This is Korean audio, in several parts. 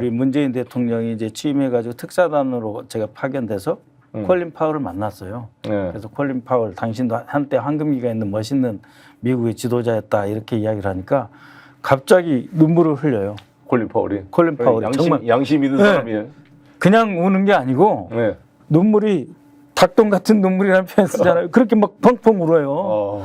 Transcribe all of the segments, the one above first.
우리 문재인 대통령이 이제 취임해가지고 특사단으로 제가 파견돼서 콜린 파월을 만났어요. 그래서 콜린 파월 당신도 한때 황금기가 있는 멋있는 미국의 지도자였다 이렇게 이야기를 하니까 갑자기 눈물을 흘려요. 콜린 파월이. 콜린 파월이 정말 양심 있는 사람이에요. 그냥 우는 게 아니고 눈물이 닭똥 같은 눈물이라는 표현 쓰잖아요. 그렇게 막 펑펑 울어요.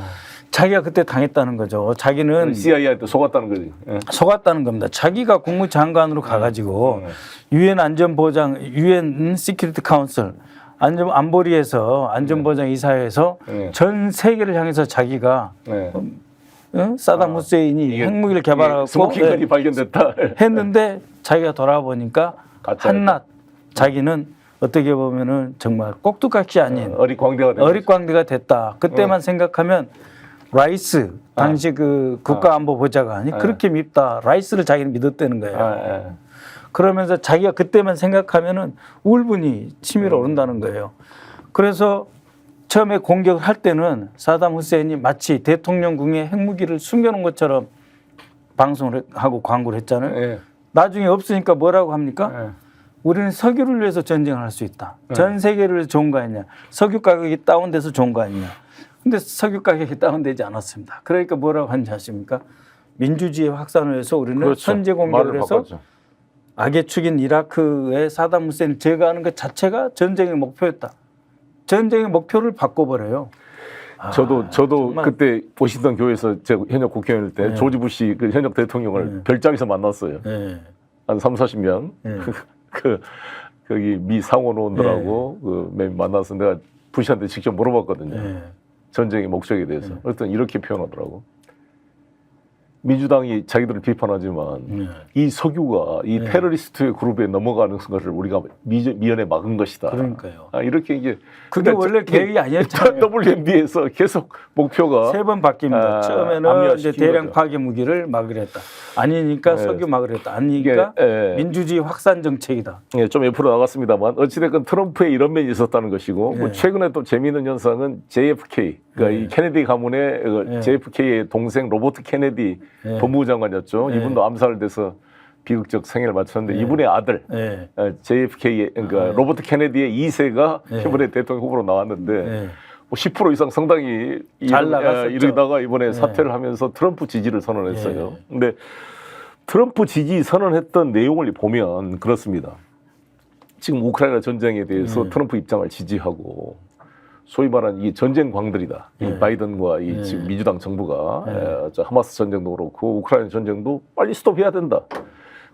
자기가 그때 당했다는 거죠. 자기는 CIA한테 속았다는 거지. 속았다는 겁니다. 자기가 국무장관으로 가가지고 유엔 안전보장, 유엔 시큐리티 카운슬 안보리에서 안전보장 이사회에서 전 세계를 향해서 자기가 사담 후세인이 핵무기를 개발하고 스모킹건이 발견됐다 했는데 자기가 돌아보니까 한낱 자기는 어떻게 보면은 정말 꼭두각시 아닌 어릿광대가 됐다. 그때만 생각하면 라이스 당시 그 국가안보보좌관이 그렇게 밉다. 라이스를 자기는 믿었다는 거예요. 그러면서 자기가 그때만 생각하면은 울분이 치밀어 오른다는 거예요. 그래서 처음에 공격을 할 때는 사담 후세인이 마치 대통령궁에 핵무기를 숨겨놓은 것처럼 방송을 하고 광고를 했잖아요. 나중에 없으니까 뭐라고 합니까? 우리는 석유를 위해서 전쟁을 할 수 있다. 전 세계를 위해서 좋은 거 아니냐. 석유 가격이 다운돼서 좋은 거 아니냐. 근데 석유 가격이 다운되지 않았습니다. 그러니까 뭐라고 하는지 아십니까? 민주주의 확산을 위해서 우리는 선제 공격을 해서 악의 축인 이라크의 사담 후세인을 제거하는 것 자체가 전쟁의 목표였다. 전쟁의 목표를 바꿔버려요. 저도 그때 워싱턴 교회에서 제가 현역 국회의원일 때 조지 부시 그 현역 대통령을 별장에서 만났어요. 한 30-40명. 거기 미 상원의원들하고 만나서 내가 부시한테 직접 물어봤거든요. 전쟁의 목적에 대해서. 그랬더니 이렇게 표현하더라고. 민주당이 자기들을 비판하지만 이 석유가 이 테러리스트의 그룹에 넘어가는 것을 우리가 미연에 막은 것이다. 그러니까요. 이렇게 이제 그게 원래 계획이 아니었잖아요. WMD에서 계속 목표가 3번 바뀝니다. 처음에는 이제 대량 파괴 무기를 막으려 했다. 아니니까 석유 막으려 했다. 아니니까 민주주의 확산 정책이다. 좀 옆으로 나갔습니다만 어찌됐건 트럼프의 이런 면이 있었다는 것이고 뭐 최근에 또 재미있는 현상은 JFK 그러니까 이 케네디 가문의 JFK의 동생 로버트 케네디 법무부 장관이었죠. 이분도 암살돼서 비극적 생애를 마쳤는데 이분의 아들 JFK의 그러니까 로버트 케네디의 2세가 이번에 대통령 후보로 나왔는데 뭐 10% 이상 상당히 잘 나갔었죠. 이러다가 이번에 사퇴를 하면서 트럼프 지지를 선언했어요. 근데 트럼프 지지 선언했던 내용을 보면 그렇습니다. 지금 우크라이나 전쟁에 대해서 트럼프 입장을 지지하고 소위 말하는 이 전쟁 광들이다. 이 바이든과 이 지금 민주당 정부가 하마스 전쟁도 그렇고 우크라이나 전쟁도 빨리 스톱해야 된다.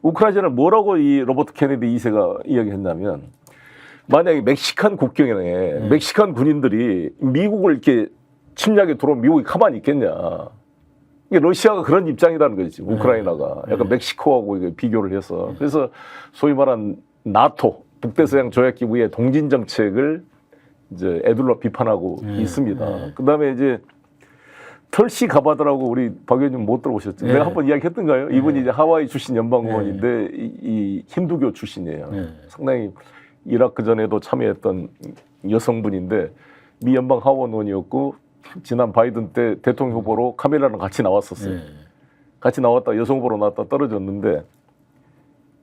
우크라이나를 뭐라고 이 로버트 케네디 2세가 이야기했냐면 만약에 멕시칸 국경에 멕시칸 군인들이 미국을 이렇게 침략에 들어오면 미국이 가만히 있겠냐. 이게 러시아가 그런 입장이라는 거지. 우크라이나가 약간 멕시코하고 이게 비교를 해서 그래서 소위 말한 나토 북대서양 조약기구의 동진 정책을 이제 애둘러 비판하고 있습니다. 그다음에 이제 털시 가바드라고 우리 박 의원님 못 들어보셨죠? 내가 한번 이야기했던가요? 이분이 이제 하와이 출신 연방의원인데 이 힌두교 출신이에요. 상당히 이라크 전에도 참여했던 여성분인데 미 연방 하원의원이었고 지난 바이든 때 대통령 후보로 카밀라랑 같이 나왔었어요. 같이 나왔다 여성 후보로 나왔다 떨어졌는데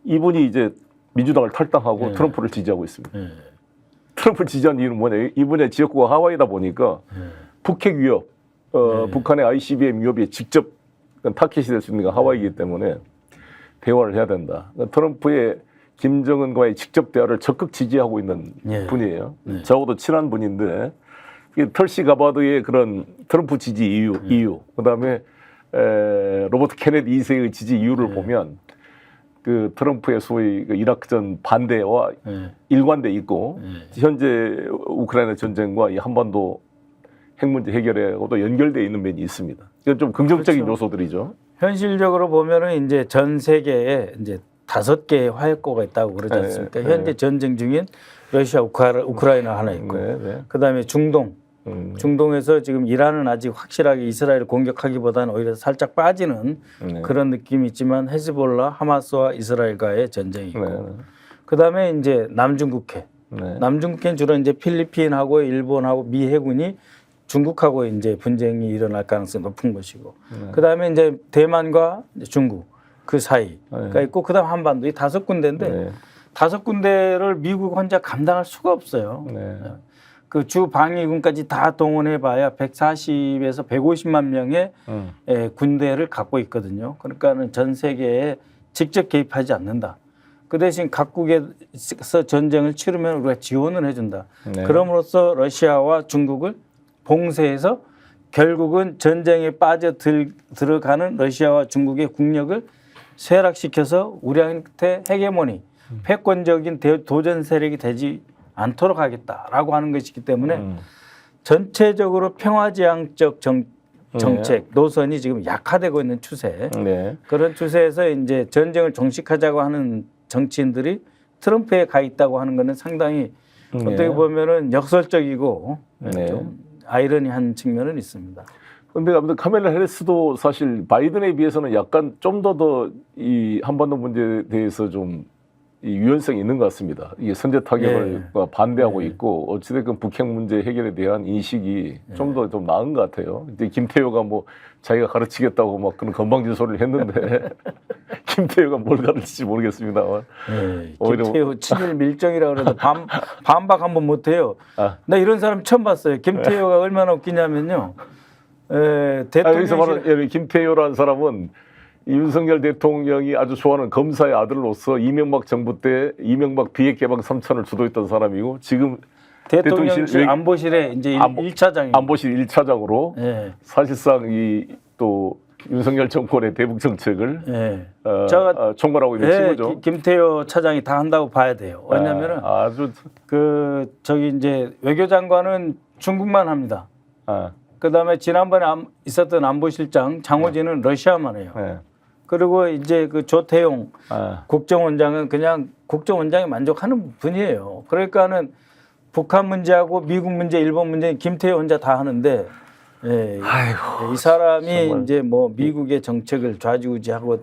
이분이 이제 민주당을 탈당하고 트럼프를 지지하고 있습니다. 트럼프를 지지한 이유는 뭐냐? 이분의 지역구가 하와이다 보니까 북핵 위협, 북한의 ICBM 위협에 직접 타켓이 될 수 있는 게 하와이이기 때문에 대화를 해야 된다. 그러니까 트럼프의 김정은과의 직접 대화를 적극 지지하고 있는 분이에요. 저하고도 친한 분인데 털시 가바드의 그런 트럼프 지지 이유 그다음에 로버트 케네디 2세의 지지 이유를 보면 그 트럼프의 소위 그 이라크전 반대와 일관돼 있고 현재 우크라이나 전쟁과 이 한반도 핵 문제 해결하고도 연결돼 있는 면이 있습니다. 이건 좀 긍정적인 요소들이죠. 현실적으로 보면은 이제 전 세계에 이제 5개의 화약고가 있다고 그러지 않습니까? 현재 전쟁 중인 러시아, 우크라이나 하나 있고, 그다음에 중동에서 지금 이란은 아직 확실하게 이스라엘을 공격하기보다는 오히려 살짝 빠지는 그런 느낌이 있지만 헤즈볼라, 하마스와 이스라엘과의 전쟁이 있고, 그다음에 이제 남중국해. 남중국해는 주로 이제 필리핀하고 일본하고 미 해군이 중국하고 이제 분쟁이 일어날 가능성이 높은 것이고, 그다음에 이제 대만과 중국. 그 사이가 있고 그다음 한반도 이 5군데인데 5군데를 미국 혼자 감당할 수가 없어요. 그 주 방위군까지 다 동원해봐야 140에서 150만 명의 군대를 갖고 있거든요. 그러니까는 전 세계에 직접 개입하지 않는다. 그 대신 각국에서 전쟁을 치르면 우리가 지원을 해준다. 그럼으로써 러시아와 중국을 봉쇄해서 결국은 전쟁에 빠져 들어가는 러시아와 중국의 국력을 쇠락시켜서 우리한테 헤게모니, 패권적인 도전 세력이 되지 않도록 하겠다라고 하는 것이기 때문에 전체적으로 평화지향적 정책 노선이 지금 약화되고 있는 추세. 그런 추세에서 이제 전쟁을 종식하자고 하는 정치인들이 트럼프에 가 있다고 하는 것은 상당히 어떻게 보면은 역설적이고 좀 아이러니한 측면은 있습니다. 그런데 아무튼 카멜라 해리스도 사실 바이든에 비해서는 약간 좀 더 이 한반도 문제에 대해서 좀 이 유연성이 있는 것 같습니다. 이게 선제 타격을 반대하고 있고 어찌됐건 북핵 문제 해결에 대한 인식이 좀 더 좀 나은 것 같아요. 이제 김태효가 뭐 자기가 가르치겠다고 막 그런 건방진 소리를 했는데 김태효가 뭘 가르칠지 모르겠습니다만. 김태효 친일 밀정이라고 그래도 반박 한번 못해요. 나 이런 사람 처음 봤어요. 김태효가 얼마나 웃기냐면요. 여기서 말하는 김태효라는 사람은 윤석열 대통령이 아주 좋아하는 검사의 아들로서 이명박 정부 때 이명박 비핵 개방 3선을 주도했던 사람이고 지금 대통령실 안보실에 이제 1차장입니다. 안보실 1차장으로 사실상 이 또 윤석열 정권의 대북 정책을 총괄하고 있는 친구죠. 김태효 차장이 다 한다고 봐야 돼요. 왜냐하면은 아주 이제 외교장관은 중국만 합니다. 그다음에 지난번에 있었던 안보실장 장호진은 러시아만 해요. 그리고 이제 그 조태용 국정원장은 그냥 국정원장에 만족하는 분이에요. 그러니까는 북한 문제하고 미국 문제, 일본 문제는 김태효 혼자 다 하는데 이 사람이 정말. 이제 뭐 미국의 정책을 좌지우지하고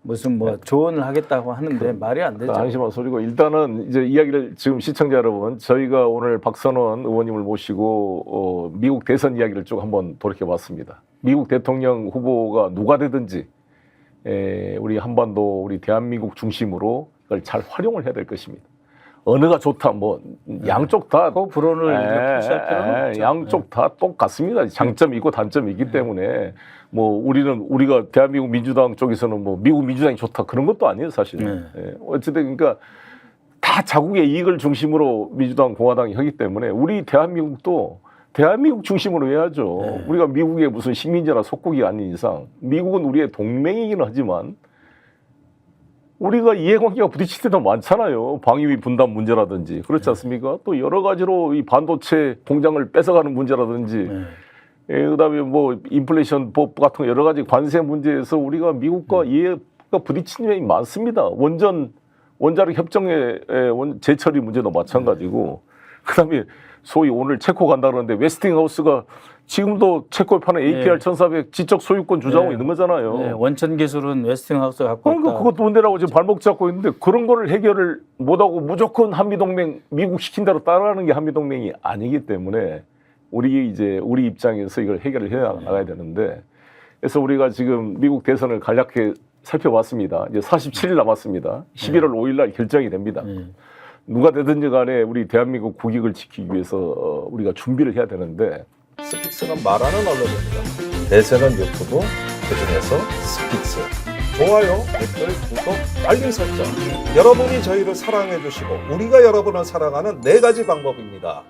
무슨 뭐 조언을 하겠다고 하는데 말이 안 되죠. 안심한 소리고 일단은 이제 이야기를 지금 시청자 여러분 저희가 오늘 박선원 의원님을 모시고 미국 대선 이야기를 쭉 한번 돌이켜봤습니다. 미국 대통령 후보가 누가 되든지 우리 한반도 우리 대한민국 중심으로 그걸 잘 활용을 해야 될 것입니다. 어느가 좋다 뭐 양쪽 다 그 불온을 표시할 필요는 없죠. 양쪽 다 똑같습니다. 장점이 있고 단점이 있기 때문에 뭐 우리가 대한민국 민주당 쪽에서는 뭐 미국 민주당이 좋다 그런 것도 아니에요 사실은. 어쨌든 그러니까 다 자국의 이익을 중심으로 민주당 공화당이 하기 때문에 우리 대한민국도 대한민국 중심으로 해야죠. 우리가 미국의 무슨 식민지나 속국이 아닌 이상 미국은 우리의 동맹이기는 하지만 우리가 이해관계가 부딪힐 때도 많잖아요. 방위비 분담 문제라든지 그렇지 않습니까? 또 여러 가지로 이 반도체 공장을 뺏어가는 문제라든지 그다음에 뭐 인플레이션 법 같은 여러 가지 관세 문제에서 우리가 미국과 이해가 부딪히는 면이 많습니다. 원자력 협정의 재처리 문제도 마찬가지고 그다음에 소위 오늘 체코 간다 그러는데 웨스팅하우스가 지금도 체코에 파는 APR 1400 지적 소유권 주장하고 있는 거잖아요. 원천 기술은 웨스팅하우스가 갖고 있다. 그러니까 그것도 문제라고 지금 발목 잡고 있는데 그런 거를 해결을 못하고 무조건 한미동맹 미국 시킨 대로 따라가는 게 한미동맹이 아니기 때문에 우리 입장에서 이걸 해결을 해 나가야 되는데 그래서 우리가 지금 미국 대선을 간략하게 살펴봤습니다. 이제 47일 남았습니다. 11월 5일 날 결정이 됩니다. 누가 되든지 간에 우리 대한민국 국익을 지키기 위해서 우리가 준비를 해야 되는데 스픽스는 말하는 언론입니다. 대세는 유튜브, 그중에서 스픽스. 좋아요, 댓글, 구독, 알림 설정. 여러분이 저희를 사랑해 주시고 우리가 여러분을 사랑하는 4가지 방법입니다.